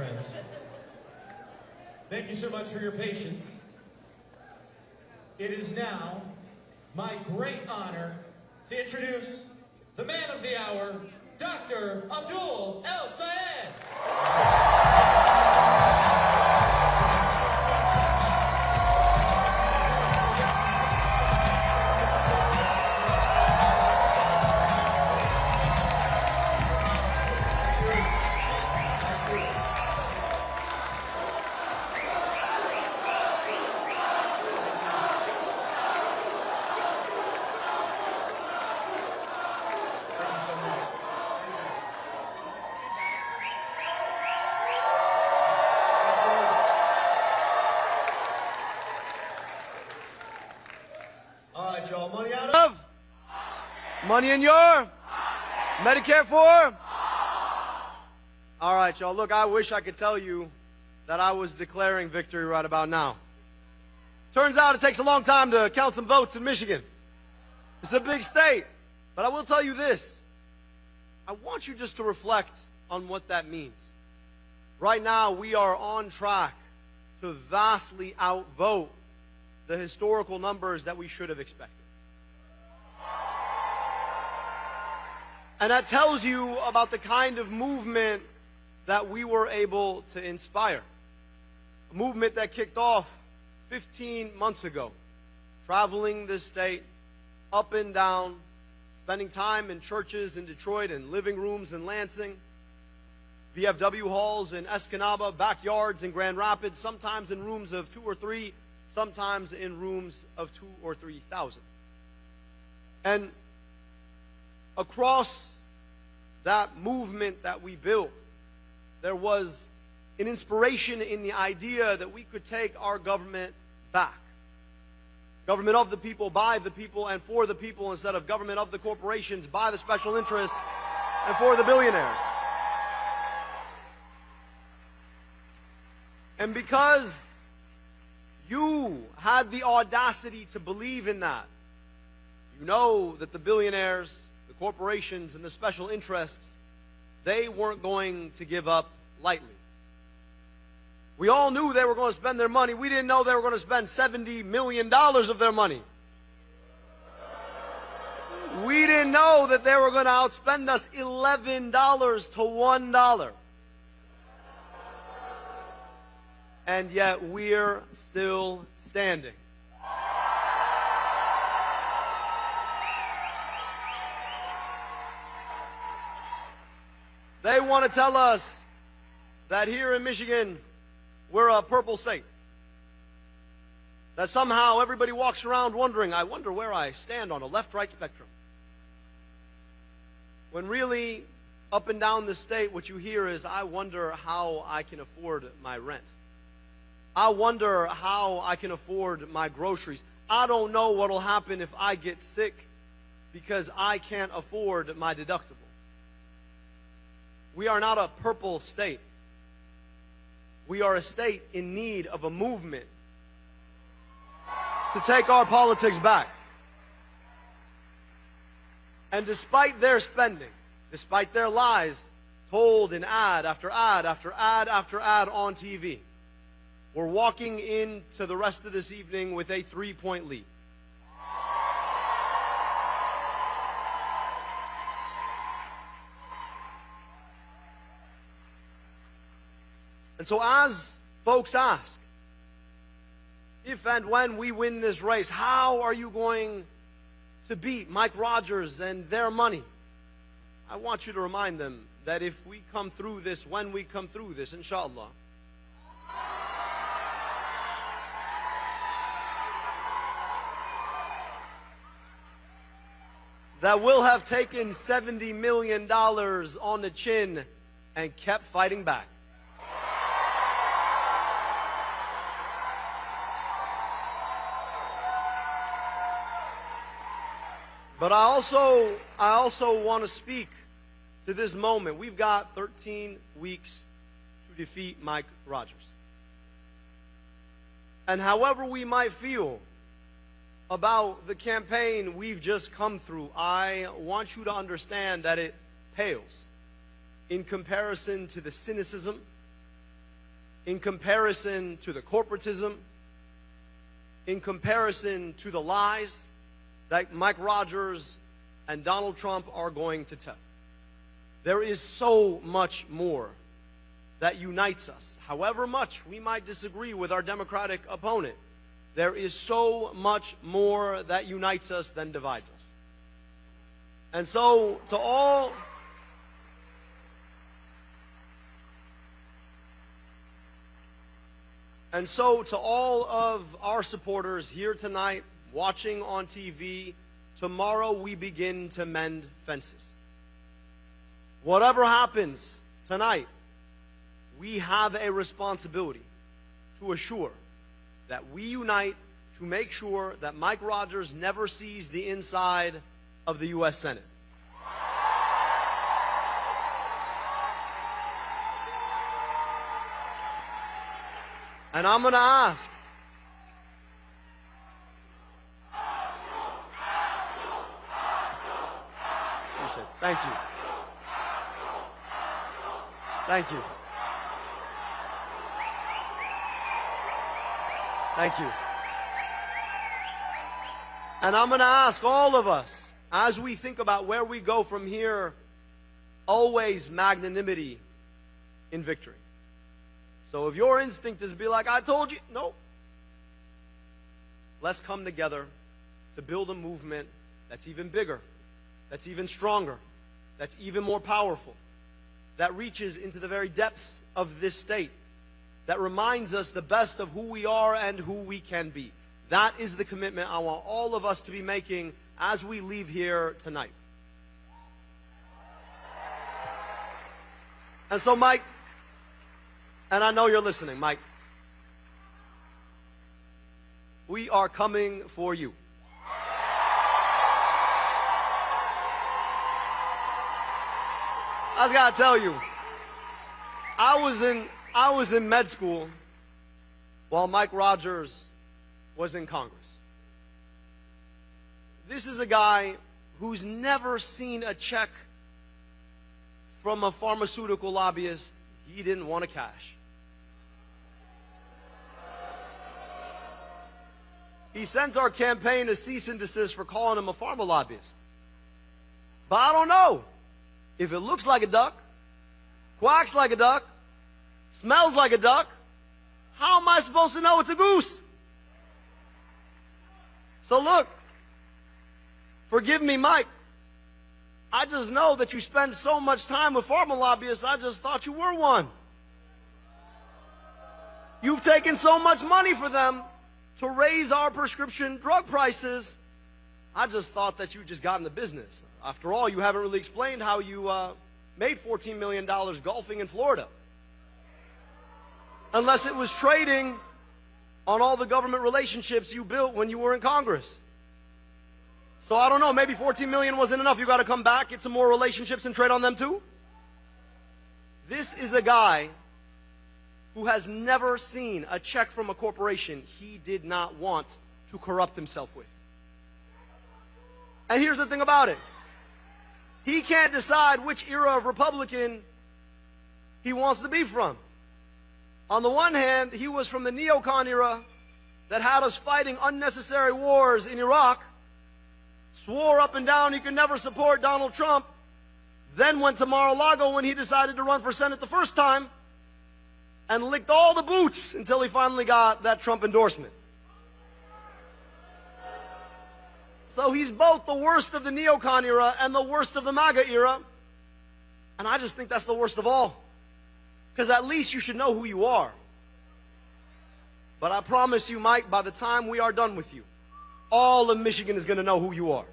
friends. Thank you so much for your patience. It is now my great honor to introduce the man of the hour, Dr. Abdul El-Sayed. Y'all, money out of? Money in your? Medicare for? All right, y'all. Look, I wish I could tell you that I was declaring victory right about now. Turns out it takes a long time to count some votes in Michigan. It's a big state. But I will tell you this. I want you just to reflect on what that means. Right now, we are on track to vastly outvote the historical numbers that we should have expected. And that tells you about the kind of movement that we were able to inspire. A movement that kicked off 15 months ago, traveling this state, up and down, spending time in churches in Detroit and living rooms in Lansing, VFW halls in Escanaba, backyards in Grand Rapids, sometimes in rooms of 2 or 3, sometimes in rooms of 2,000 or 3,000. And across that movement that we built, there was an inspiration in the idea that we could take our government back. Government of the people, by the people, and for the people, instead of government of the corporations, by the special interests, and for the billionaires. And because you had the audacity to believe in that, you know that the billionaires, the corporations, and the special interests, they weren't going to give up lightly. We all knew they were going to spend their money. We didn't know they were going to spend $70 million of their money. We didn't know that they were going to outspend us $11 to $1. And yet we're still standing. They want to tell us that here in Michigan, we're a purple state. That somehow everybody walks around wondering, I wonder where I stand on a left-right spectrum. When really, up and down the state, what you hear is, I wonder how I can afford my rent. I wonder how I can afford my groceries. I don't know what will happen if I get sick because I can't afford my deductible. We are not a purple state. We are a state in need of a movement to take our politics back. And despite their spending, despite their lies told in ad after ad after ad after ad on TV, we're walking into the rest of this evening with a 3-point lead. And so as folks ask, if and when we win this race, how are you going to beat Mike Rogers and their money? I want you to remind them that if we come through this, when we come through this, inshallah, that we'll have taken $70 million on the chin and kept fighting back. But I also want to speak to this moment. We've got 13 weeks to defeat Mike Rogers. And however we might feel about the campaign we've just come through, I want you to understand that it pales in comparison to the cynicism, in comparison to the corporatism, in comparison to the lies that Mike Rogers and Donald Trump are going to tell. There is so much more that unites us. However much we might disagree with our Democratic opponent, there is so much more that unites us than divides us. And so, to all of our supporters here tonight, watching on TV, tomorrow we begin to mend fences. Whatever happens tonight, we have a responsibility to assure that we unite to make sure that Mike Rogers never sees the inside of the U.S. Senate. And I'm going to ask, thank you. Thank you. Thank you. And I'm going to ask all of us, as we think about where we go from here, always magnanimity in victory. So if your instinct is to be like, I told you, no. Let's come together to build a movement that's even bigger, that's even stronger, that's even more powerful, that reaches into the very depths of this state, that reminds us the best of who we are and who we can be. That is the commitment I want all of us to be making as we leave here tonight. And so, Mike, and I know you're listening, Mike, we are coming for you. I just gotta tell you, I was in med school while Mike Rogers was in Congress. This is a guy who's never seen a check from a pharmaceutical lobbyist he didn't want to cash. He sent our campaign a cease and desist for calling him a pharma lobbyist. But I don't know. If it looks like a duck, quacks like a duck, smells like a duck, how am I supposed to know it's a goose? So look, forgive me, Mike. I just know that you spend so much time with pharma lobbyists, I just thought you were one. You've taken so much money for them to raise our prescription drug prices. I just thought that you just got into business. After all, you haven't really explained how you made $14 million golfing in Florida. Unless it was trading on all the government relationships you built when you were in Congress. So I don't know, maybe 14 million wasn't enough. You got to come back, get some more relationships and trade on them too? This is a guy who has never seen a check from a corporation he did not want to corrupt himself with. And here's the thing about it. He can't decide which era of Republican he wants to be from. On the one hand, he was from the neocon era that had us fighting unnecessary wars in Iraq, swore up and down he could never support Donald Trump, then went to Mar-a-Lago when he decided to run for Senate the first time, and licked all the boots until he finally got that Trump endorsement. So he's both the worst of the neocon era and the worst of the MAGA era. And I just think that's the worst of all. Because at least you should know who you are. But I promise you, Mike, by the time we are done with you, all of Michigan is going to know who you are.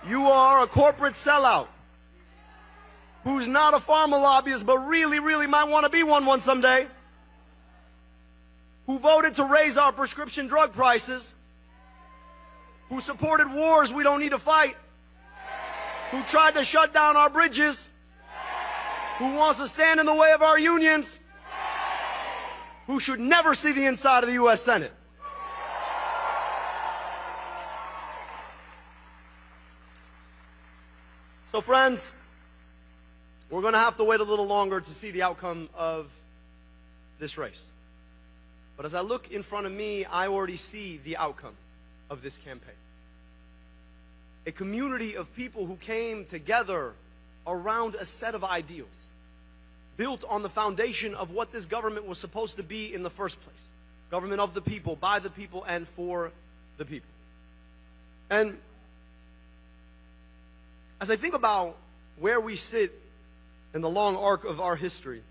You are a corporate sellout who's not a pharma lobbyist, but really, really might want to be one someday, who voted to raise our prescription drug prices, who supported wars we don't need to fight, who tried to shut down our bridges, who wants to stand in the way of our unions, who should never see the inside of the U.S. Senate. So friends, we're going to have to wait a little longer to see the outcome of this race. But as I look in front of me, I already see the outcome of this campaign. A community of people who came together around a set of ideals, built on the foundation of what this government was supposed to be in the first place. Government of the people, by the people, and for the people. And as I think about where we sit in the long arc of our history,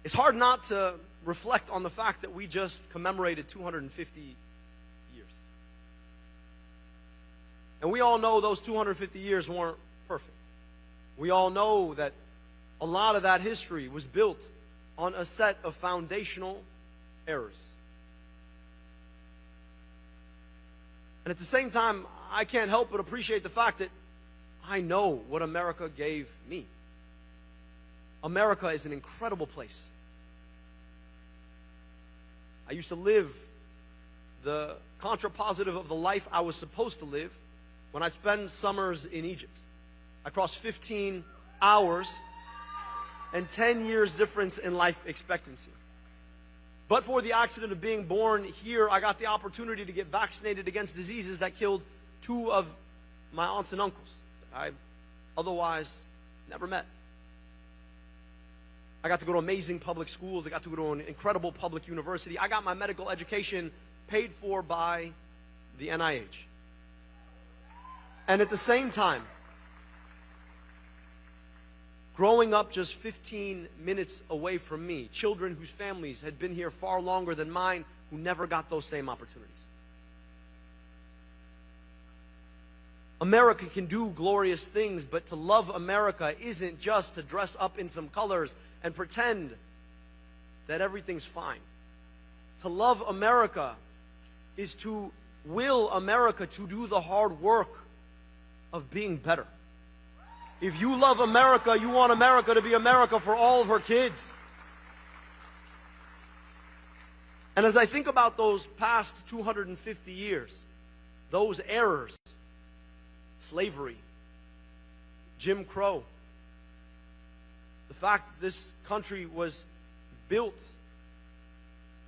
it's hard not to reflect on the fact that we just commemorated 250 years. And we all know those 250 years weren't perfect. We all know that a lot of that history was built on a set of foundational errors. And at the same time, I can't help but appreciate the fact that I know what America gave me. America is an incredible place. I used to live the contrapositive of the life I was supposed to live when I spent summers in Egypt. I crossed 15 hours and 10 years difference in life expectancy. But for the accident of being born here, I got the opportunity to get vaccinated against diseases that killed 2 of my aunts and uncles that I otherwise never met. I got to go to amazing public schools. I got to go to an incredible public university. I got my medical education paid for by the NIH. And at the same time, growing up just 15 minutes away from me, children whose families had been here far longer than mine, who never got those same opportunities. America can do glorious things, but to love America isn't just to dress up in some colors and pretend that everything's fine. To love America is to will America to do the hard work of being better. If you love America, you want America to be America for all of her kids. And as I think about those past 250 years, those errors, slavery, Jim Crow, the fact that this country was built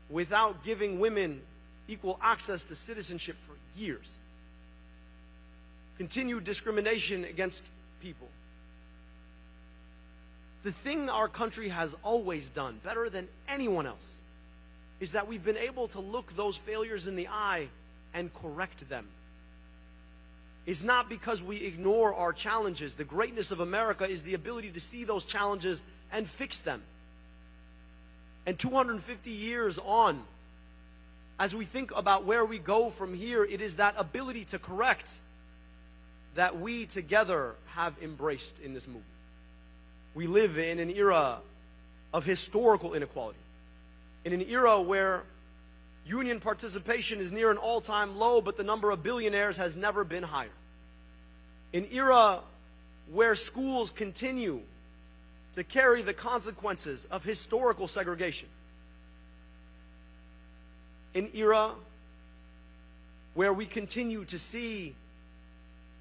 without giving women equal access to citizenship for years, continued discrimination against people. The thing our country has always done better than anyone else is that we've been able to look those failures in the eye and correct them. It's not because we ignore our challenges. The greatness of America is the ability to see those challenges and fix them. And 250 years on, as we think about where we go from here, it is that ability to correct that we together have embraced in this movement. We live in an era of historical inequality, in an era where union participation is near an all-time low, but the number of billionaires has never been higher. An era where schools continue to carry the consequences of historical segregation. An era where we continue to see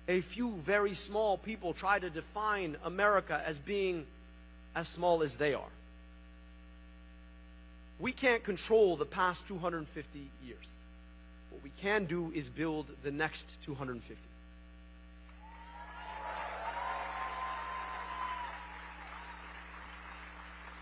a few very small people try to define America as being as small as they are. We can't control the past 250 years. What we can do is build the next 250.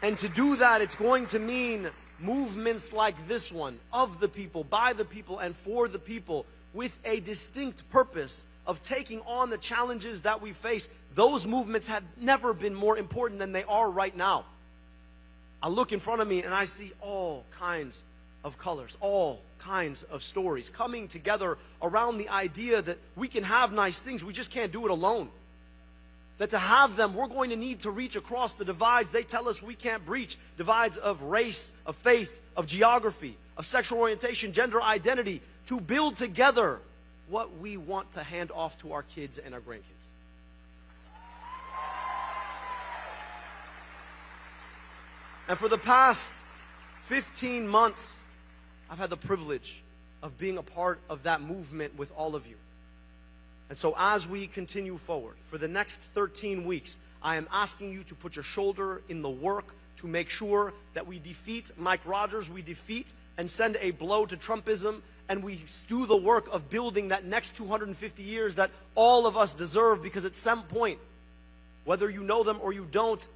And to do that, it's going to mean movements like this one, of the people, by the people, and for the people, with a distinct purpose of taking on the challenges that we face. Those movements have never been more important than they are right now. I look in front of me and I see all kinds of colors, all kinds of stories coming together around the idea that we can have nice things, we just can't do it alone. That to have them, we're going to need to reach across the divides they tell us we can't breach. Divides of race, of faith, of geography, of sexual orientation, gender identity, to build together what we want to hand off to our kids and our grandkids. And for the past 15 months, I've had the privilege of being a part of that movement with all of you. And so as we continue forward, for the next 13 weeks, I am asking you to put your shoulder in the work to make sure that we defeat Mike Rogers, we defeat and send a blow to Trumpism, and we do the work of building that next 250 years that all of us deserve, because at some point, whether you know them or you don't,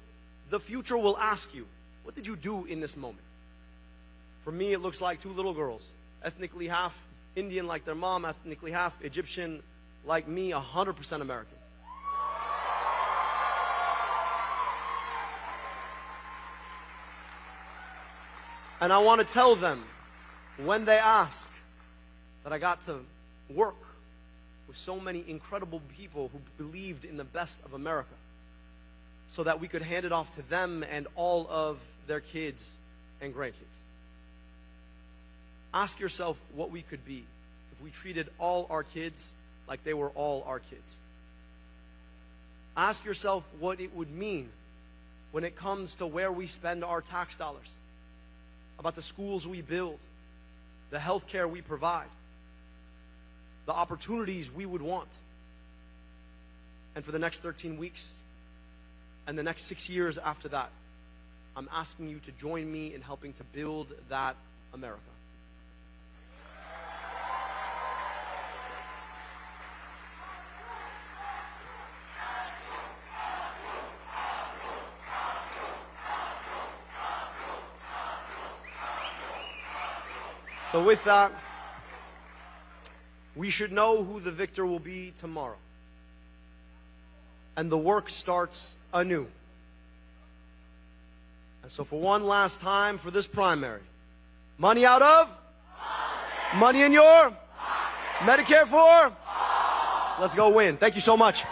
the future will ask you, what did you do in this moment? For me, it looks like two little girls, ethnically half Indian like their mom, ethnically half Egyptian like me, 100% American. And I want to tell them, when they ask, that I got to work with so many incredible people who believed in the best of America, so that we could hand it off to them and all of their kids and grandkids. Ask yourself what we could be if we treated all our kids like they were all our kids. Ask yourself what it would mean when it comes to where we spend our tax dollars, about the schools we build, the health care we provide, the opportunities we would want. And for the next 13 weeks and the next 6 years after that, I'm asking you to join me in helping to build that America. So with that, we should know who the victor will be tomorrow. And the work starts anew. And so for one last time for this primary, money out of? Money in your? Medicare for? Let's go win. Thank you so much.